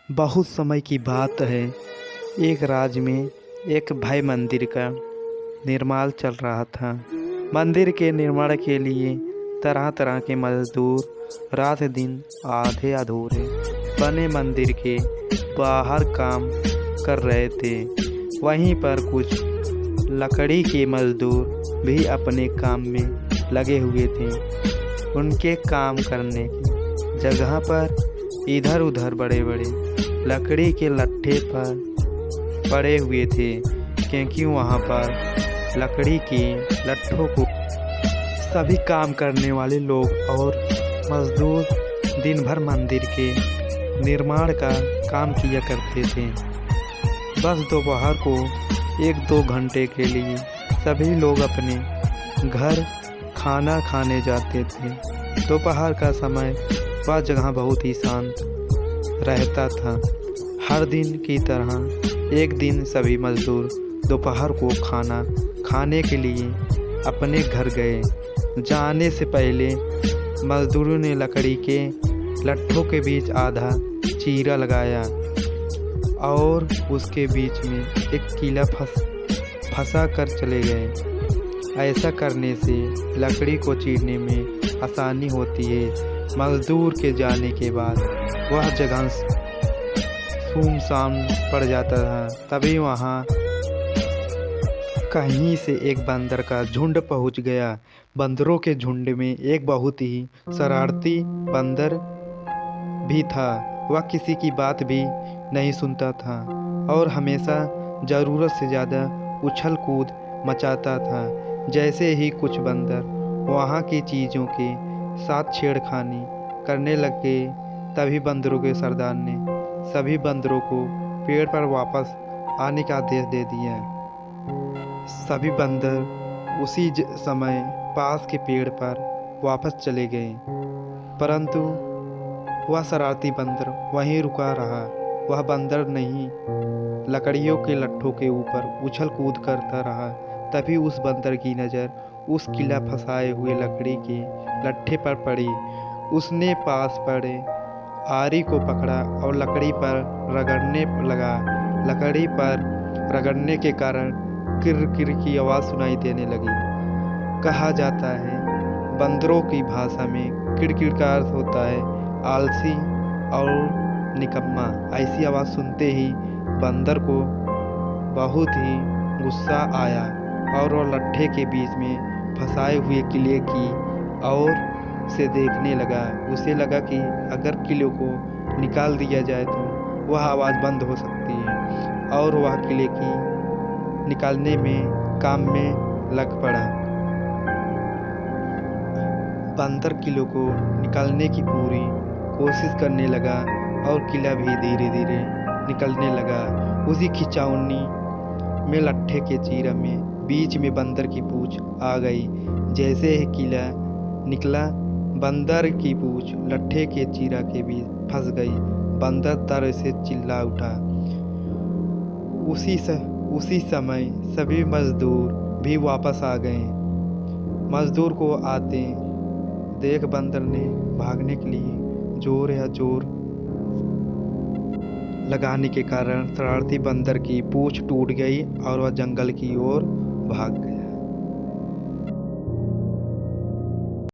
बहुत समय की बात है। एक राज्य में एक भव्य मंदिर का निर्माण चल रहा था। मंदिर के निर्माण के लिए तरह तरह के मजदूर रात दिन आधे अधूरे बने मंदिर के बाहर काम कर रहे थे। वहीं पर कुछ लकड़ी के मजदूर भी अपने काम में लगे हुए थे। उनके काम करने की जगह पर इधर उधर बड़े बड़े लकड़ी के लट्ठे पर पड़े हुए थे, क्योंकि वहाँ पर लकड़ी के लट्ठों को सभी काम करने वाले लोग और मजदूर दिन भर मंदिर के निर्माण का काम किया करते थे। बस दोपहर को 1-2 घंटे के लिए सभी लोग अपने घर खाना खाने जाते थे। दोपहर का समय वह जगह बहुत ही शांत रहता था। हर दिन की तरह एक दिन सभी मजदूर दोपहर को खाना खाने के लिए अपने घर गए। जाने से पहले मजदूरों ने लकड़ी के लट्ठों के बीच आधा चीरा लगाया और उसके बीच में एक कीला फंसा कर चले गए। ऐसा करने से लकड़ी को चीरने में आसानी होती है। मजदूर के जाने के बाद वह जगह सुनसान पड़ जाता था। तभी वहाँ कहीं से एक बंदर का झुंड पहुँच गया। बंदरों के झुंड में एक बहुत ही शरारती बंदर भी था। वह किसी की बात भी नहीं सुनता था और हमेशा ज़रूरत से ज़्यादा उछल कूद मचाता था। जैसे ही कुछ बंदर वहाँ की चीज़ों के साथ छेड़खानी करने लगे, तभी बंदरों के सरदार ने सभी बंदरों को पेड़ पर वापस आने का आदेश दे दिया। सभी बंदर उसी समय पास के पेड़ पर वापस चले गए, परंतु वह शरारती बंदर वहीं रुका रहा। वह बंदर नहीं लकड़ियों के लट्ठों के ऊपर उछल कूद करता रहा। तभी उस बंदर की नज़र उस कीला फंसाए हुए लकड़ी के लट्ठे पर पड़ी। उसने पास पड़े आरी को पकड़ा और लकड़ी पर रगड़ने लगा। लकड़ी पर रगड़ने के कारण किर किर की आवाज़ सुनाई देने लगी। कहा जाता है बंदरों की भाषा में किड़किड़ का अर्थ होता है आलसी और निकम्मा। ऐसी आवाज़ सुनते ही बंदर को बहुत ही गुस्सा आया और वह लट्ठे के बीच में फंसाए हुए किले की ओर से देखने लगा। उसे लगा कि अगर किले को निकाल दिया जाए तो वह आवाज़ बंद हो सकती है, और वह किले की निकालने में काम में लग पड़ा। बंदर किले को निकालने की पूरी कोशिश करने लगा और किला भी धीरे धीरे निकलने लगा। उसी खिंचावनी में लट्ठे के चीरा में बीच में बंदर की पूंछ आ गई। जैसे ही किला निकला, बंदर की पूंछ लट्ठे के चीरा के बीच फंस गई। बंदर दर्द से चिल्ला उठा। उसी समय सभी मजदूर भी वापस आ गए। मजदूर को आते देख बंदर ने भागने के लिए जोर लगाने के कारण शरारती बंदर की पूंछ टूट गई और वह जंगल की ओर भाग गया।